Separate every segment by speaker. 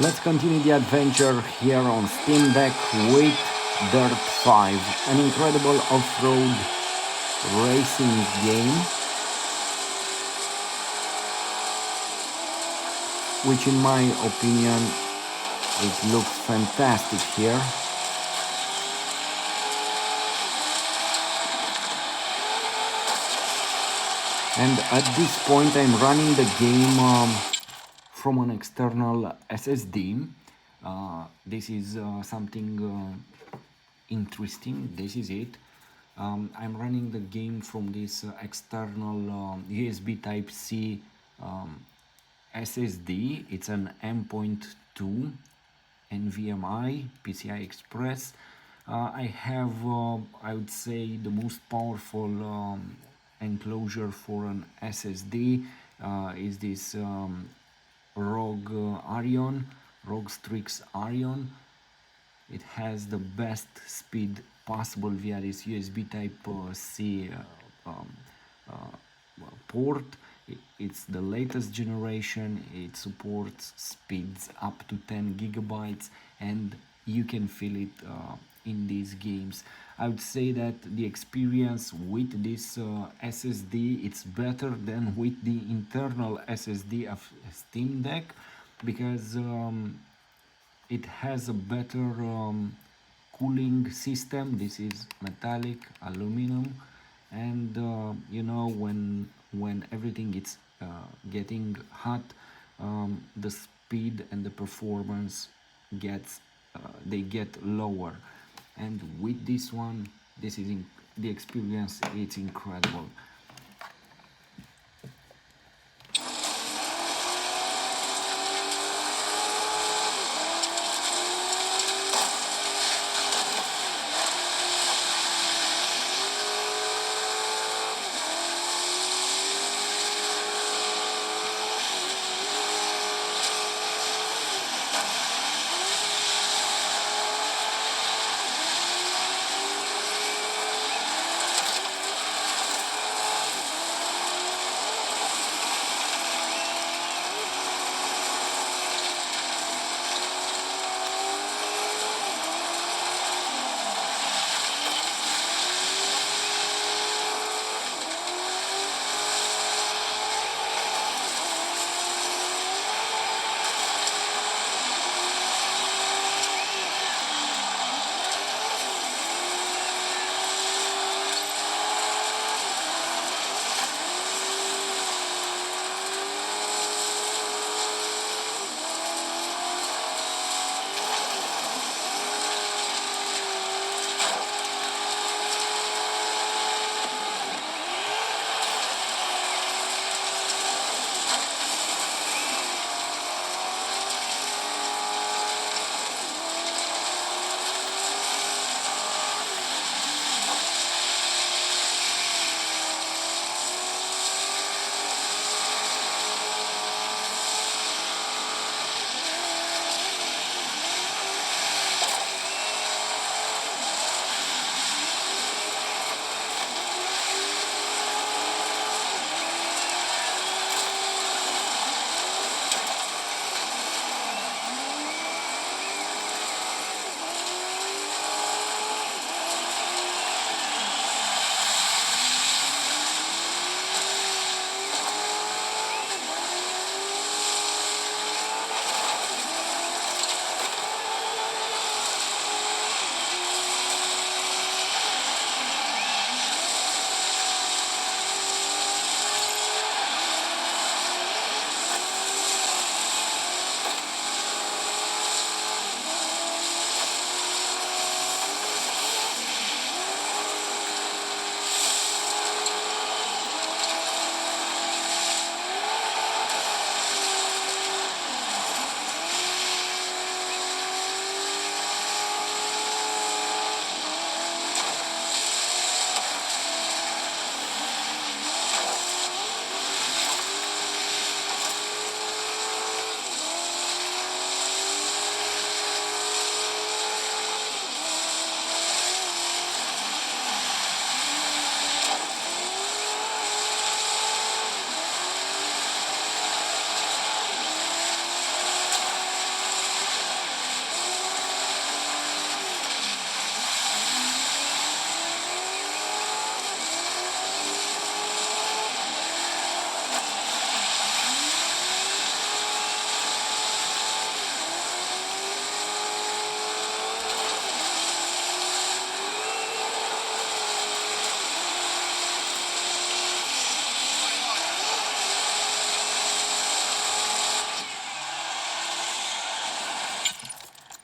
Speaker 1: Let's continue the adventure here on Steam Deck with Dirt 5, an incredible off-road racing game, which in my opinion, it looks fantastic here. And at this point I'm running the game from an external SSD. This is something interesting. This is it. I'm running the game from this external USB Type-C SSD. It's an M.2 NVMe PCI Express. I have, I would say, the most powerful enclosure for an SSD is this Rog Arion, Rog Strix Arion. It has the best speed possible via this USB Type-C port. It's the latest generation. It supports speeds up to 10 gigabytes, and you can feel it in these games. I would say that the experience with this SSD, it's better than with the internal SSD of Steam Deck, because it has a better cooling system. This is metallic aluminum, and you know, when everything is getting hot, the speed and the performance gets they get lower. And with this one, this is the experience, it's incredible.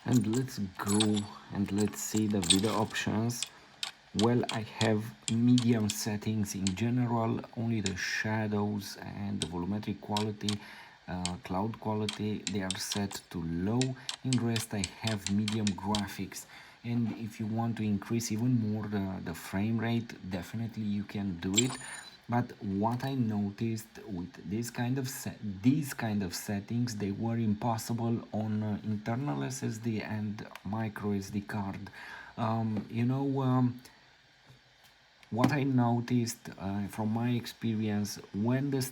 Speaker 1: And let's go and let's see the video options. Well, I have medium settings in general, only the shadows and the volumetric quality, cloud quality, they are set to low. In rest I have medium graphics, and if you want to increase even more the frame rate, definitely you can do it. But what I noticed with these kind of settings, they were impossible on internal SSD and micro SD card. What I noticed from my experience, when the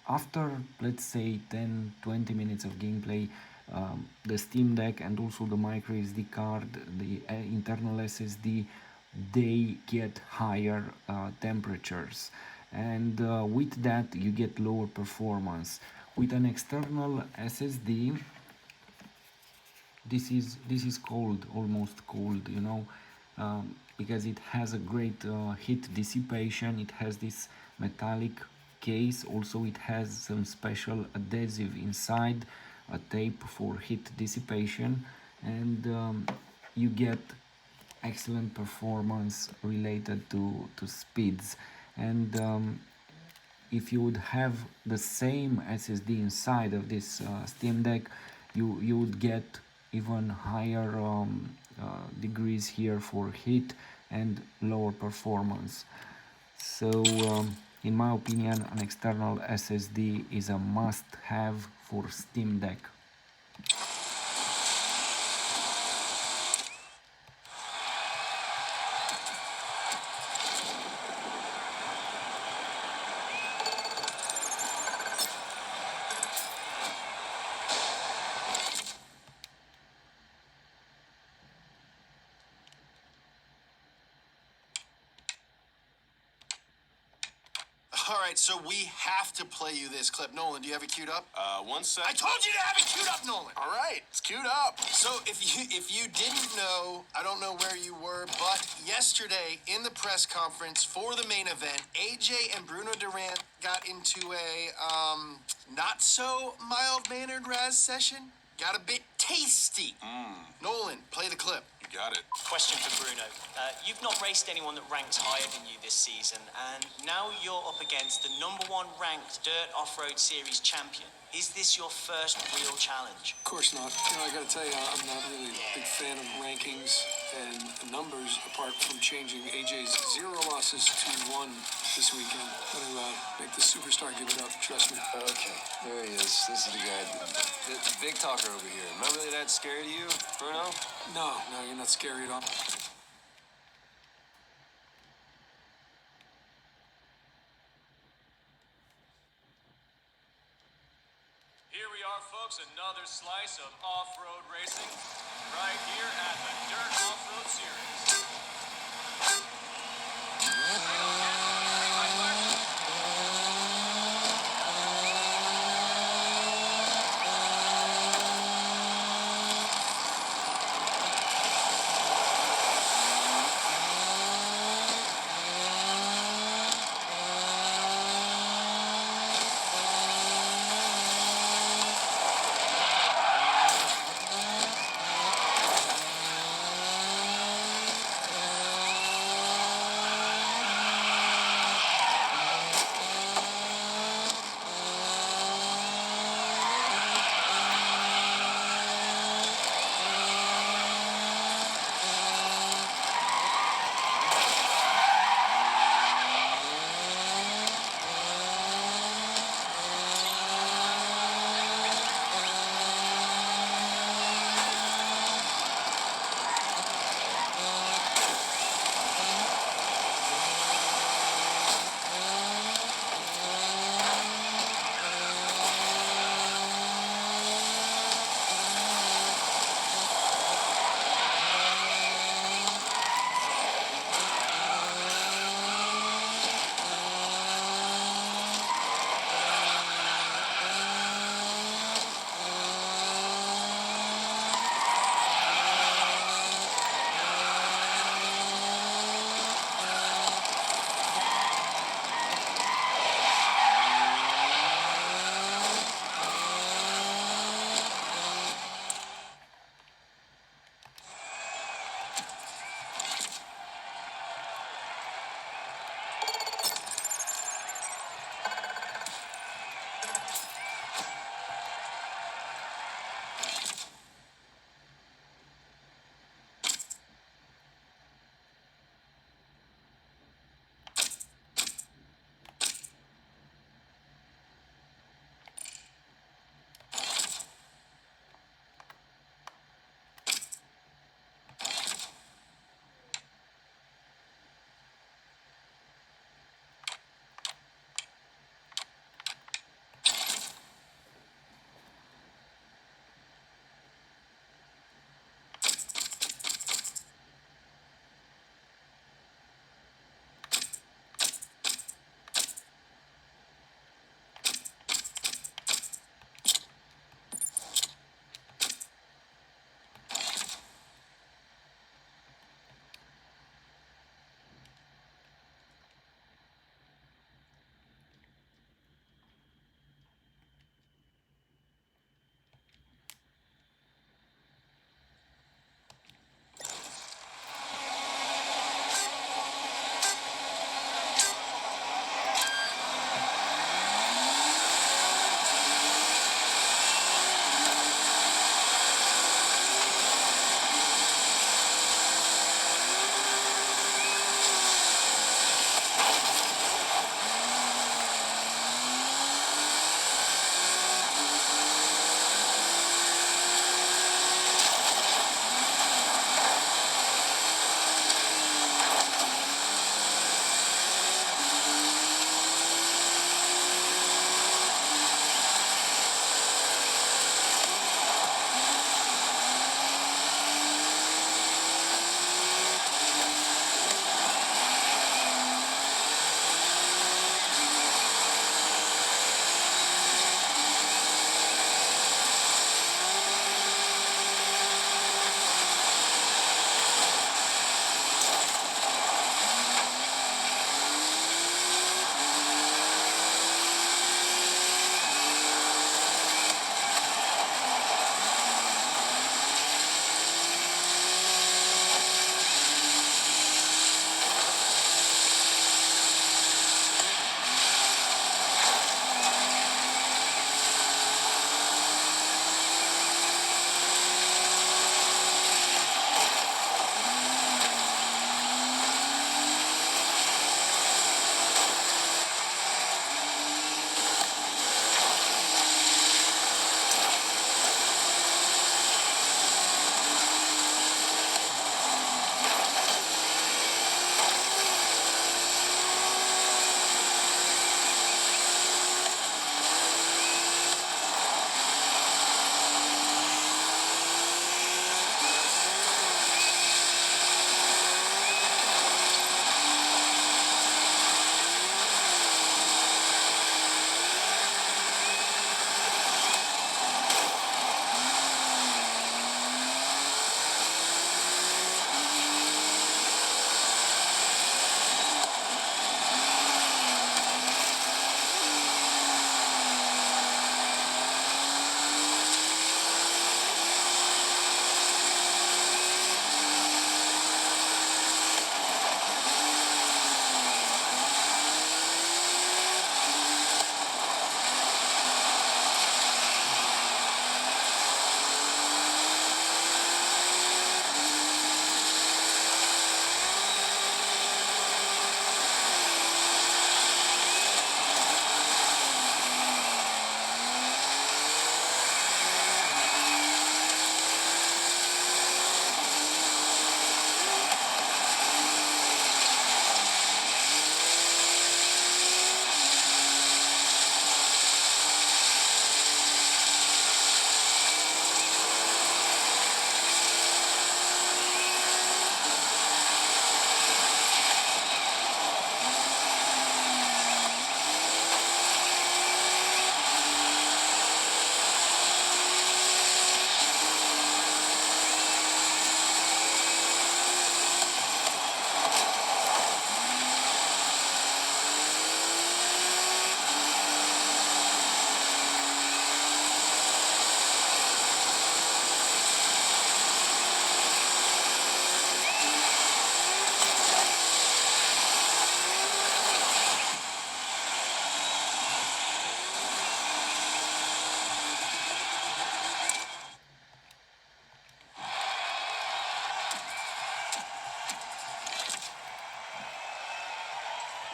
Speaker 1: after let's say 10-20 minutes of gameplay, the Steam Deck and also the micro SD card, the internal SSD, they get higher temperatures, and with that you get lower performance. With an external SSD, this is cold, almost cold, because it has a great heat dissipation. It has this metallic case, also it has some special adhesive inside, a tape for heat dissipation, and you get excellent performance related to speeds. And if you would have the same SSD inside of this Steam Deck, you would get even higher degrees here for heat and lower performance. So in my opinion, an external SSD is a must-have for Steam Deck.
Speaker 2: All right, so we have to play you this clip. Nolan, do you have it queued up?
Speaker 3: One sec.
Speaker 2: I told you to have it queued up, Nolan.
Speaker 3: All right, it's queued up.
Speaker 2: So if you didn't know, I don't know where you were, but yesterday in the press conference for the main event, AJ and Bruno Durant got into a not so mild-mannered Raz session. Got a bit tasty. Nolan, play the clip.
Speaker 3: You got it.
Speaker 4: Question for Bruno. You've not raced anyone that ranks higher than you this season, and now you're up against the #1 ranked Dirt Off-Road Series champion. Is this your first real challenge?
Speaker 5: Of course not. I got to tell you, I'm not really a big fan of rankings and numbers, apart from changing AJ's 0 losses to 1 this weekend. Got to make the superstar give it up, trust me.
Speaker 6: Okay, there he is. This is the guy, the big talker over here. Am I really that scary to you, Bruno?
Speaker 5: No, you're not scary at all.
Speaker 3: Here we are, folks, another slice of off-road racing right here at the Dirt Off-Road Series.